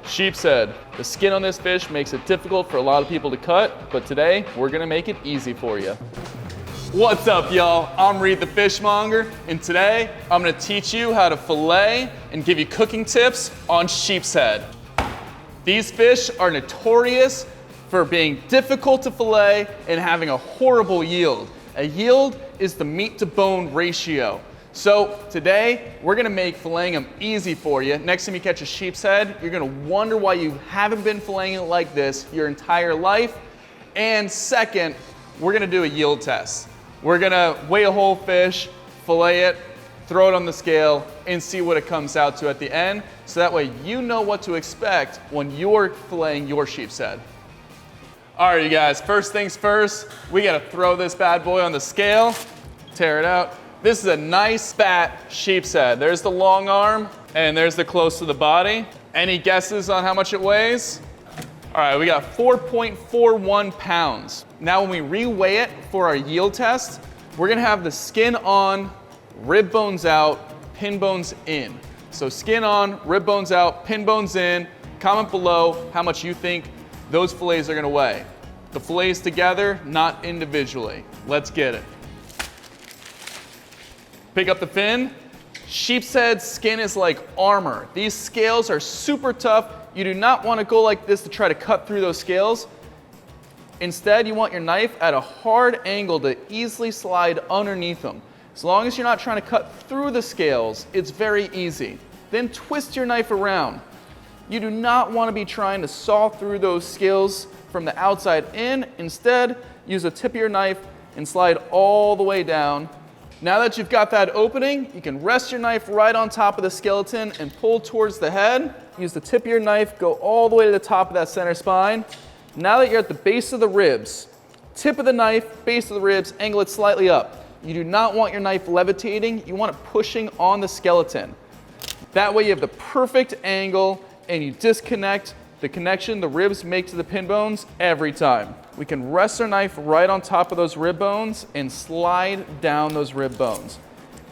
Sheep's head. The skin on this fish makes it difficult for a lot of people to cut, but today we're gonna make it easy for you. What's up, y'all? I'm Reed the Fishmonger, and today I'm gonna teach you how to fillet and give you cooking tips on sheep's head. These fish are notorious for being difficult to fillet and having a horrible yield. A yield is the meat to bone ratio. So today, we're gonna make filleting them easy for you. Next time you catch a sheep's head, you're gonna wonder why you haven't been filleting it like this your entire life. And second, we're gonna do a yield test. We're gonna weigh a whole fish, fillet it, throw it on the scale, and see what it comes out to at the end. So that way you know what to expect when you're filleting your sheep's head. All right, you guys, first things first, we gotta throw this bad boy on the scale, tear it out. This is a nice fat sheep's head. There's the long arm and there's the close to the body. Any guesses on how much it weighs? All right, we got 4.41 pounds. Now when we re-weigh it for our yield test, we're gonna have the skin on, rib bones out, pin bones in. So skin on, rib bones out, pin bones in. Comment below how much you think those fillets are gonna weigh. The fillets together, not individually. Let's get it. Pick up the fin. Sheep's head skin is like armor. These scales are super tough. You do not want to go like this to try to cut through those scales. Instead, you want your knife at a hard angle to easily slide underneath them. As long as you're not trying to cut through the scales, it's very easy. Then twist your knife around. You do not want to be trying to saw through those scales from the outside in. Instead, use the tip of your knife and slide all the way down. Now that you've got that opening, you can rest your knife right on top of the skeleton and pull towards the head. Use the tip of your knife, go all the way to the top of that center spine. Now that you're at the base of the ribs, tip of the knife, base of the ribs, angle it slightly up. You do not want your knife levitating, you want it pushing on the skeleton. That way you have the perfect angle and you disconnect the connection the ribs make to the pin bones every time. We can rest our knife right on top of those rib bones and slide down those rib bones.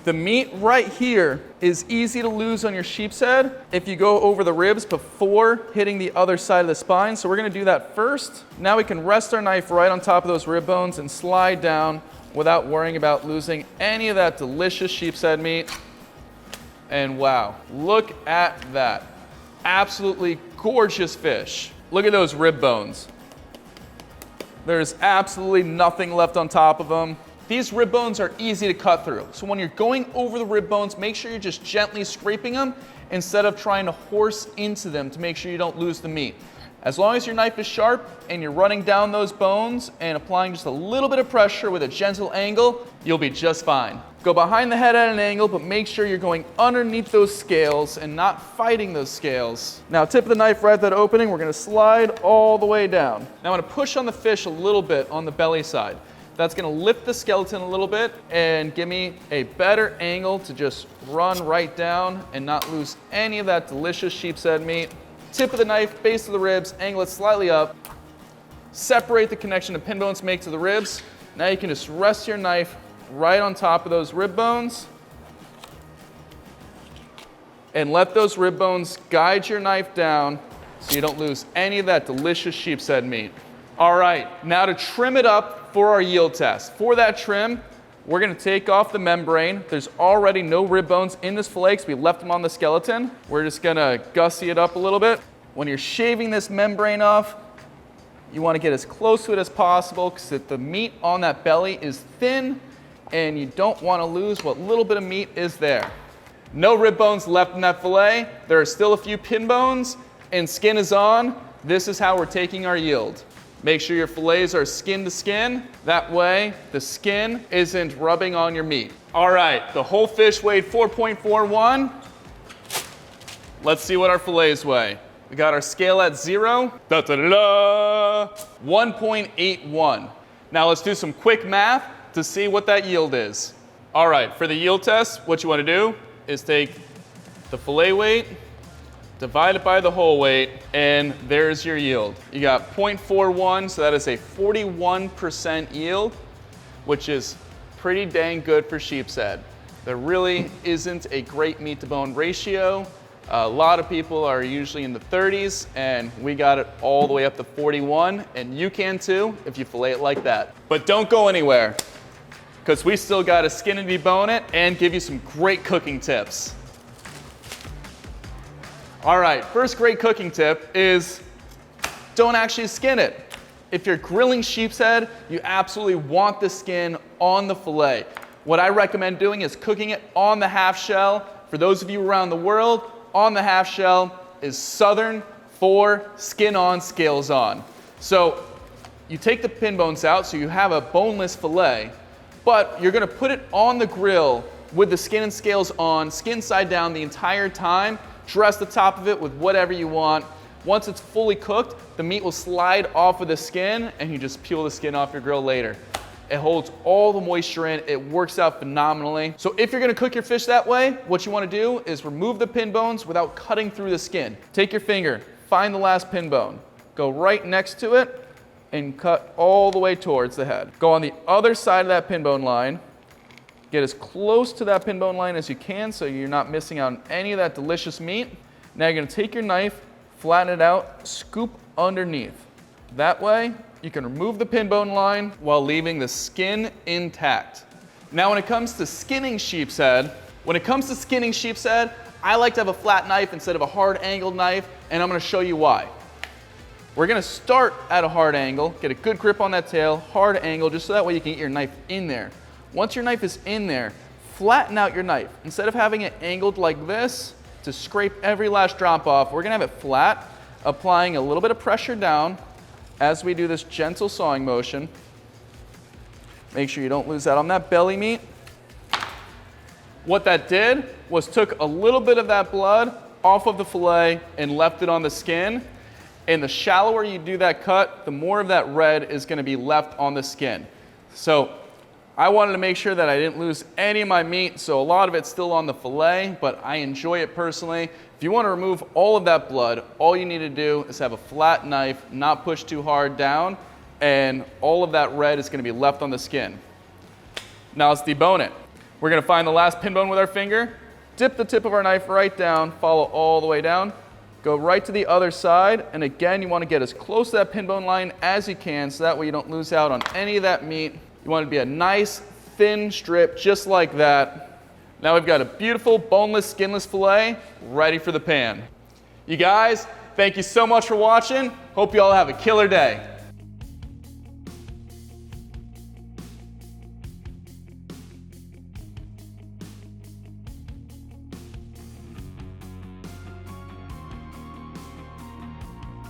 The meat right here is easy to lose on your sheep's head if you go over the ribs before hitting the other side of the spine. So we're gonna do that first. Now we can rest our knife right on top of those rib bones and slide down without worrying about losing any of that delicious sheep's head meat. And wow, look at that. Absolutely gorgeous fish. Look at those rib bones. There's absolutely nothing left on top of them. These rib bones are easy to cut through. So when you're going over the rib bones, make sure you're just gently scraping them instead of trying to horse into them to make sure you don't lose the meat. As long as your knife is sharp and you're running down those bones and applying just a little bit of pressure with a gentle angle, you'll be just fine. Go behind the head at an angle, but make sure you're going underneath those scales and not fighting those scales. Now, tip of the knife right at that opening, we're gonna slide all the way down. Now I'm gonna push on the fish a little bit on the belly side. That's gonna lift the skeleton a little bit and give me a better angle to just run right down and not lose any of that delicious sheep's head meat. Tip of the knife, base of the ribs, angle it slightly up. Separate the connection the pin bones make to the ribs. Now you can just rest your knife right on top of those rib bones and let those rib bones guide your knife down so you don't lose any of that delicious sheep's head meat. All right, now to trim it up for our yield test. For that trim, we're gonna take off the membrane. There's already no rib bones in this fillet because we left them on the skeleton. We're just gonna gussy it up a little bit. When you're shaving this membrane off, you wanna get as close to it as possible because the meat on that belly is thin and you don't wanna lose what little bit of meat is there. No rib bones left in that fillet. There are still a few pin bones and skin is on. This is how we're taking our yield. Make sure your fillets are skin to skin. That way, the skin isn't rubbing on your meat. All right, the whole fish weighed 4.41. Let's see what our fillets weigh. We got our scale at 0. 1.81. Now let's do some quick math to see what that yield is. All right, for the yield test, what you want to do is take the fillet weight, divide it by the whole weight, and there's your yield. You got 0.41, so that is a 41% yield, which is pretty dang good for sheep's head. There really isn't a great meat to bone ratio, A lot of people are usually in the 30s, and we got it all the way up to 41, and you can too if you fillet it like that. But don't go anywhere, because we still got to skin and debone it and give you some great cooking tips. All right, first great cooking tip is don't actually skin it. If you're grilling sheep's head, you absolutely want the skin on the fillet. What I recommend doing is cooking it on the half shell. For those of you around the world, on the half shell is Southern for skin on, scales on. So you take the pin bones out so you have a boneless fillet, but you're gonna put it on the grill with the skin and scales on, skin side down the entire time. Dress the top of it with whatever you want. Once it's fully cooked, the meat will slide off of the skin and you just peel the skin off your grill later. It holds all the moisture in, it works out phenomenally. So if you're gonna cook your fish that way, what you wanna do is remove the pin bones without cutting through the skin. Take your finger, find the last pin bone, go right next to it and cut all the way towards the head. Go on the other side of that pin bone line, get as close to that pin bone line as you can so you're not missing out on any of that delicious meat. Now you're gonna take your knife, flatten it out, scoop underneath. That way, you can remove the pin bone line while leaving the skin intact. Now when it comes to skinning sheep's head, I like to have a flat knife instead of a hard angled knife, and I'm gonna show you why. We're gonna start at a hard angle, get a good grip on that tail, hard angle, just so that way you can get your knife in there. Once your knife is in there, flatten out your knife. Instead of having it angled like this to scrape every last drop off, we're gonna have it flat, applying a little bit of pressure down as we do this gentle sawing motion. Make sure you don't lose out on that belly meat. What that did was took a little bit of that blood off of the fillet and left it on the skin. And the shallower you do that cut, the more of that red is gonna be left on the skin. So I wanted to make sure that I didn't lose any of my meat, so a lot of it's still on the fillet, but I enjoy it personally. If you want to remove all of that blood, all you need to do is have a flat knife, not push too hard down, and all of that red is going to be left on the skin. Now let's debone it. We're going to find the last pin bone with our finger, dip the tip of our knife right down, follow all the way down, go right to the other side, and again, you want to get as close to that pin bone line as you can, so that way you don't lose out on any of that meat. You want it to be a nice, thin strip, just like that. Now we've got a beautiful, boneless, skinless fillet ready for the pan. You guys, thank you so much for watching. Hope you all have a killer day.